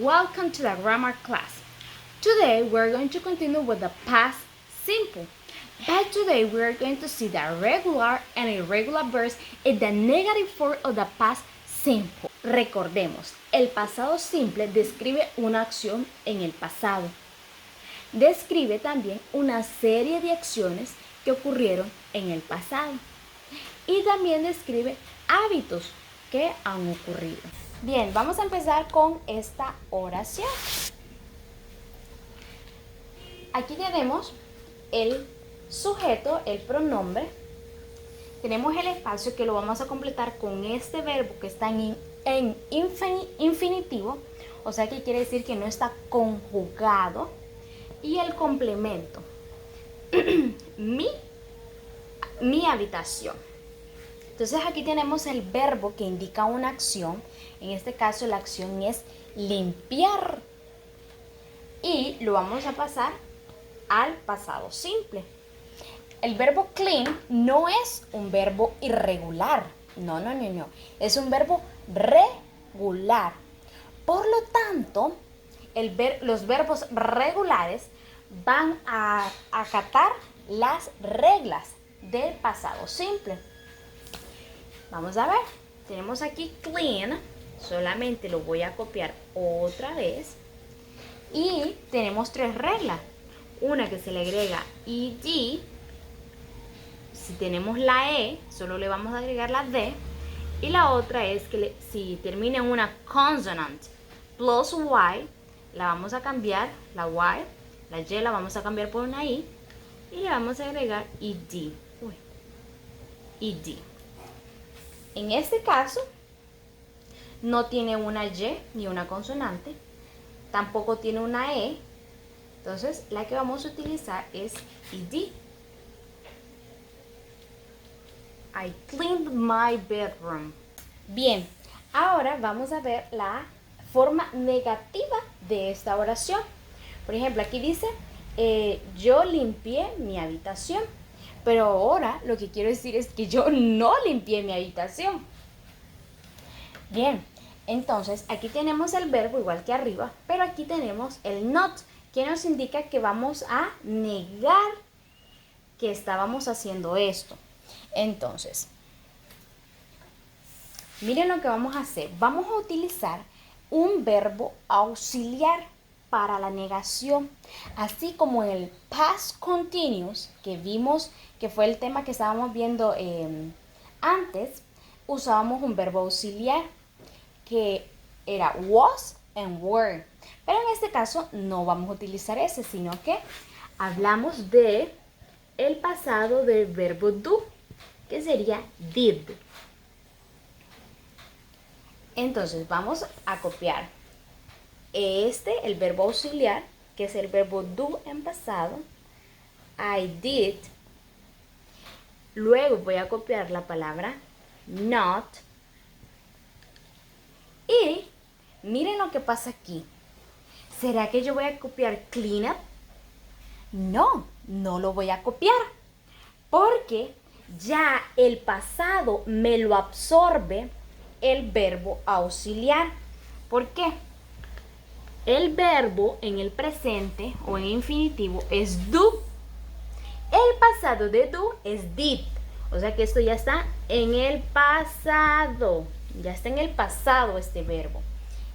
Welcome to the grammar class. Today we're going to continue with the past simple. But today we're going to see the regular and irregular verbs in the negative form of the past simple. Recordemos, el pasado simple describe una acción en el pasado. Describe también una serie de acciones que ocurrieron en el pasado. Y también describe hábitos que han ocurrido. Bien, vamos a empezar con esta oración. Aquí tenemos el sujeto, el pronombre. Tenemos el espacio que lo vamos a completar con este verbo que está en infinitivo, o sea que quiere decir que no está conjugado. Y el complemento, mi habitación. Entonces aquí tenemos el verbo que indica una acción. En este caso la acción es limpiar. Y lo vamos a pasar al pasado simple. El verbo clean no es un verbo irregular. No. Es un verbo regular. Por lo tanto, los verbos regulares van a acatar las reglas del pasado simple. Vamos a ver, tenemos aquí clean, solamente lo voy a copiar otra vez. Y tenemos tres reglas. Una que se le agrega ed, si tenemos la e, solo le vamos a agregar la d. Y la otra es que si termina en una consonant plus y, la vamos a cambiar, la y, la y la vamos a cambiar por una i. Y le vamos a agregar ed. Ed. En este caso, no tiene una y ni una consonante, tampoco tiene una e, entonces la que vamos a utilizar es ed. I cleaned my bedroom. Bien, ahora vamos a ver la forma negativa de esta oración. Por ejemplo, aquí dice, yo limpié mi habitación. Pero ahora lo que quiero decir es que yo no limpié mi habitación. Bien, entonces aquí tenemos el verbo igual que arriba, pero aquí tenemos el not, que nos indica que vamos a negar que estábamos haciendo esto. Entonces, miren lo que vamos a hacer. Vamos a utilizar un verbo auxiliar para la negación, así como en el past continuous que vimos, que fue el tema que estábamos viendo antes, usábamos un verbo auxiliar que era was and were, pero en este caso no vamos a utilizar ese, sino que hablamos de el pasado del verbo do, que sería did. Entonces vamos a copiar el verbo auxiliar, que es el verbo do en pasado, I did. Luego voy a copiar la palabra not. Y miren lo que pasa aquí. ¿Será que yo voy a copiar clean up? No lo voy a copiar. Porque ya el pasado me lo absorbe el verbo auxiliar. ¿Por qué? El verbo en el presente o en infinitivo es do. El pasado de do es did. O sea que esto ya está en el pasado. Ya está en el pasado este verbo.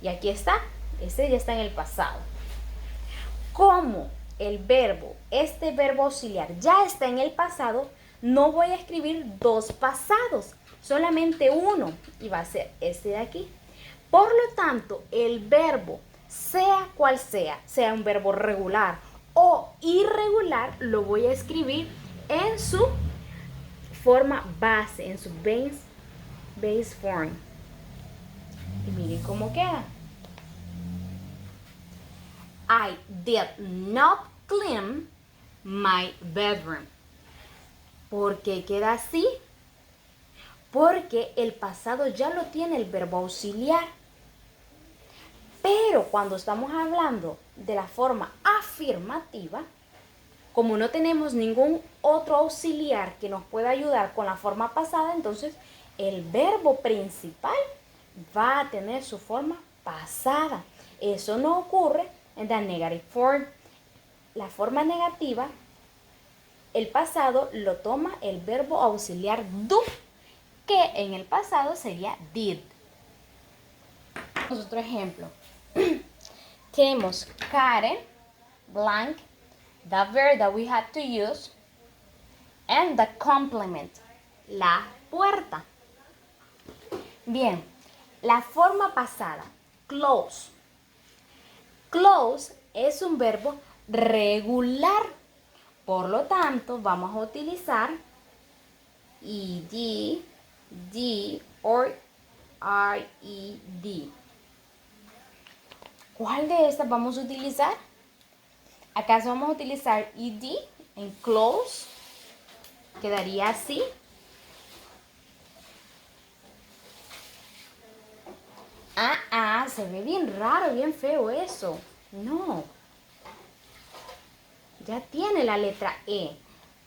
Y aquí está. Este ya está en el pasado. Como este verbo auxiliar ya está en el pasado, no voy a escribir dos pasados. Solamente uno. Y va a ser este de aquí. Por lo tanto, el verbo, sea cual sea un verbo regular o irregular, lo voy a escribir en su forma base, en su base form. Y miren cómo queda. I did not clean my bedroom. ¿Por qué queda así? Porque el pasado ya lo tiene el verbo auxiliar. Pero cuando estamos hablando de la forma afirmativa, como no tenemos ningún otro auxiliar que nos pueda ayudar con la forma pasada, entonces el verbo principal va a tener su forma pasada. eso no ocurre en the negative form. La forma negativa, el pasado lo toma el verbo auxiliar do, que en el pasado sería did. Otro ejemplo. Tenemos Karen, blank, the verb that we had to use, and the complement, la puerta. Bien, la forma pasada, close. Close es un verbo regular. Por lo tanto, vamos a utilizar ed, d, or red. ¿Cuál de estas vamos a utilizar? ¿Acaso vamos a utilizar ed en close? Quedaría así. Se ve bien raro, bien feo eso. No. Ya tiene la letra E.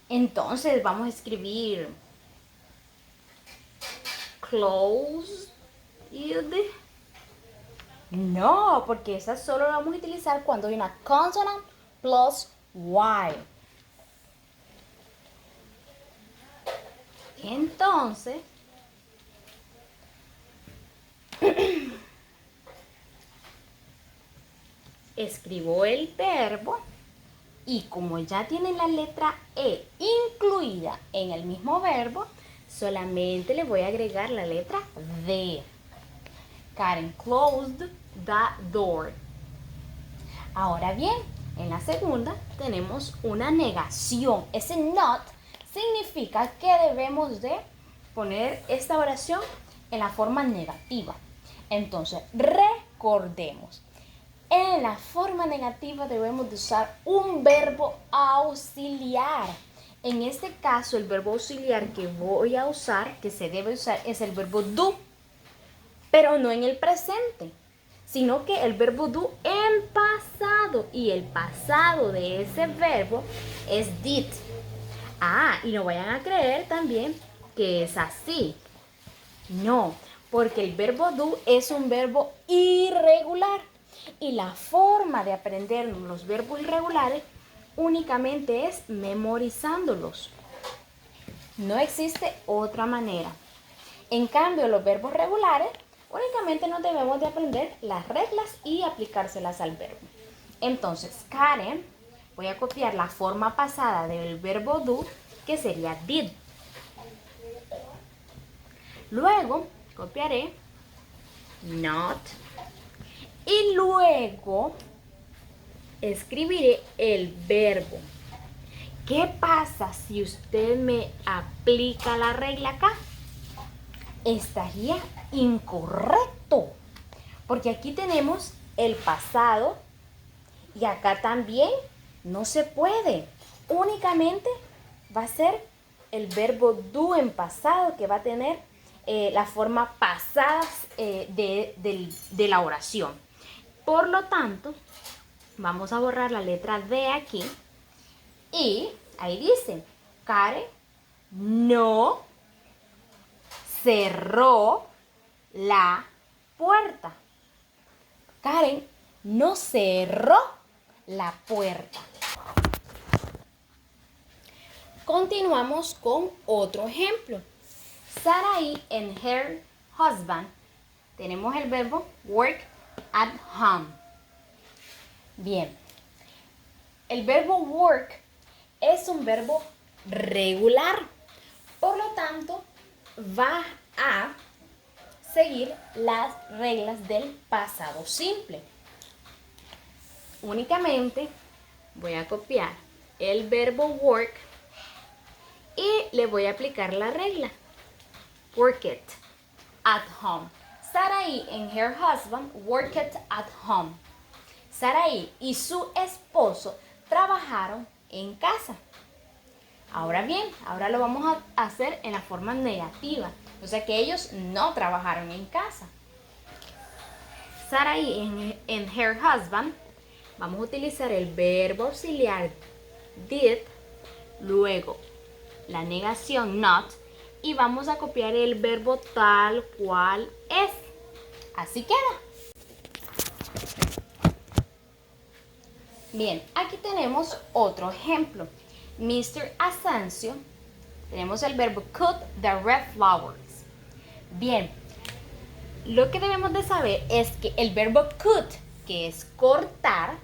Entonces vamos a escribir closed. No, porque esa solo la vamos a utilizar cuando hay una consonant plus Y. Entonces, escribo el verbo y como ya tiene la letra E incluida en el mismo verbo, solamente le voy a agregar la letra D. Karen closed the door. Ahora bien, en la segunda tenemos una negación. Ese not significa que debemos de poner esta oración en la forma negativa. Entonces, recordemos. En la forma negativa debemos de usar un verbo auxiliar. En este caso, el verbo auxiliar que voy a usar, que se debe usar, es el verbo do, pero no en el presente, sino que el verbo do en pasado, y el pasado de ese verbo es did. Y no vayan a creer también que es así. No, porque el verbo do es un verbo irregular. Y la forma de aprender los verbos irregulares únicamente es memorizándolos. No existe otra manera. En cambio, los verbos regulares únicamente nos debemos de aprender las reglas y aplicárselas al verbo. Entonces, Karen, voy a copiar la forma pasada del verbo do, que sería did. Luego, copiaré not. Y luego escribiré el verbo. ¿Qué pasa si usted me aplica la regla acá? Estaría incorrecto, porque aquí tenemos el pasado y acá también no se puede. Únicamente va a ser el verbo do en pasado que va a tener la forma pasada de la oración. Por lo tanto, vamos a borrar la letra D aquí. Y ahí dice, Karen no cerró la puerta. Karen no cerró la puerta. Continuamos con otro ejemplo. Sarai and her husband. Tenemos el verbo work at home. Bien. El verbo work es un verbo regular. Por lo tanto, va a seguir las reglas del pasado simple. Únicamente voy a copiar el verbo work y le voy a aplicar la regla. Work it at home. Sarai and her husband worked at home. Sarai y su esposo trabajaron en casa. Ahora bien, ahora lo vamos a hacer en la forma negativa. O sea que ellos no trabajaron en casa. Sarai and her husband. Vamos a utilizar el verbo auxiliar did, luego la negación not, y vamos a copiar el verbo tal cual es. Así queda. Bien, aquí tenemos otro ejemplo. Mr. Asensio, tenemos el verbo cut the red flowers. Bien, lo que debemos de saber es que el verbo cut, que es cortar,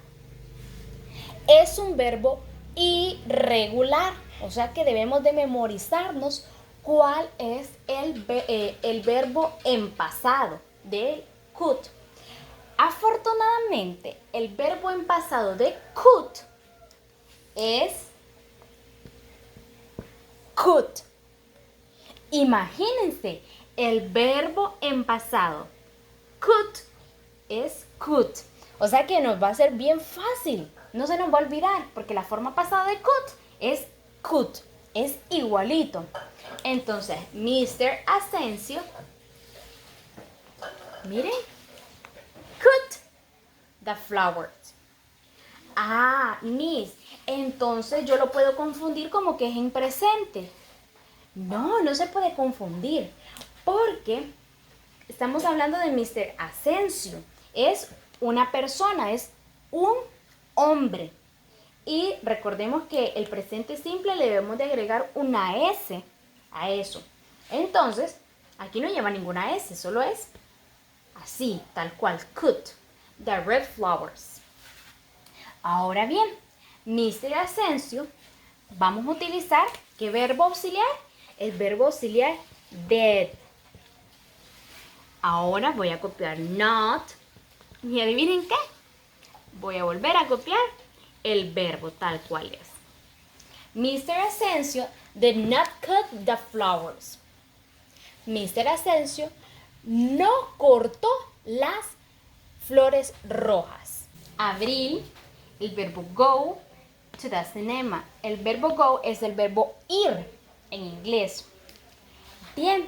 es un verbo irregular. O sea que debemos de memorizarnos cuál es el verbo en pasado del cut. Afortunadamente, el verbo en pasado de cut es cut. Imagínense, el verbo en pasado cut es cut. O sea que nos va a ser bien fácil. No se nos va a olvidar porque la forma pasada de cut. Es igualito. Entonces, Mr. Asensio, miren, cut the flowers. Ah, Miss, entonces yo lo puedo confundir como que es en presente. No, no se puede confundir porque estamos hablando de Mr. Asensio. Es una persona, es un hombre. Y recordemos que el presente simple le debemos de agregar una S a eso. Entonces, aquí no lleva ninguna S, solo es así, tal cual, cut the red flowers. Ahora bien, Mr. Asensio, vamos a utilizar, ¿qué verbo auxiliar? El verbo auxiliar did. Ahora voy a copiar not. ¿Y adivinen qué? Voy a volver a copiar el verbo tal cual es. Mr. Asensio did not cut the flowers. Mr. Asensio no cortó las flores rojas. Abril, el verbo go to the cinema. El verbo go es el verbo ir en inglés. Bien,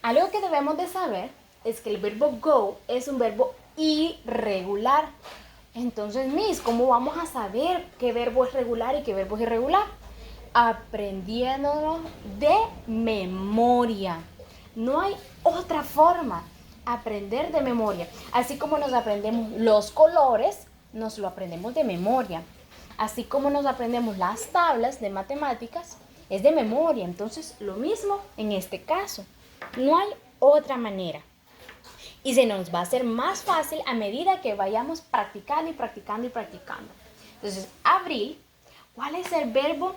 algo que debemos de saber es que el verbo go es un verbo irregular. Entonces, Miss, ¿cómo vamos a saber qué verbo es regular y qué verbo es irregular? Aprendiéndolo de memoria. No hay otra forma. Aprender de memoria. Así como nos aprendemos los colores, nos lo aprendemos de memoria. Así como nos aprendemos las tablas de matemáticas, es de memoria. Entonces, lo mismo en este caso. No hay otra manera. Y se nos va a hacer más fácil a medida que vayamos practicando y practicando y practicando. Entonces, abril, ¿cuál es el verbo?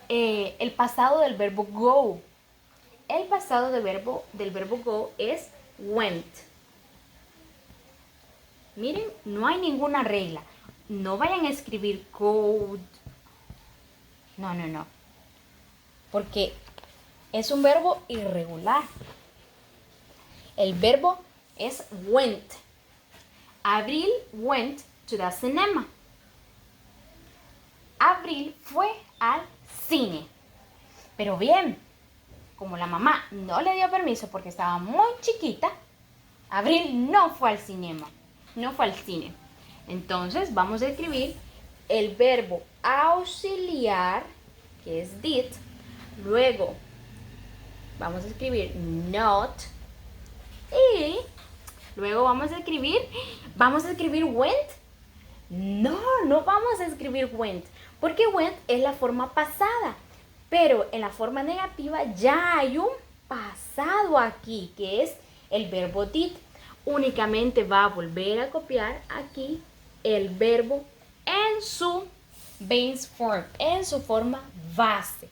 El pasado del verbo go. El pasado del verbo go es went. Miren, no hay ninguna regla. No vayan a escribir code. No. Porque es un verbo irregular. El verbo es went. Abril went to the cinema. Abril fue al cine. Pero bien, como la mamá no le dio permiso porque estaba muy chiquita, Abril no fue al cinema. No fue al cine. Entonces vamos a escribir el verbo auxiliar, que es did. Luego vamos a escribir not. Y luego vamos a escribir went. No vamos a escribir went, porque went es la forma pasada, pero en la forma negativa ya hay un pasado aquí, que es el verbo did. Únicamente va a volver a copiar aquí el verbo en su base form, en su forma base.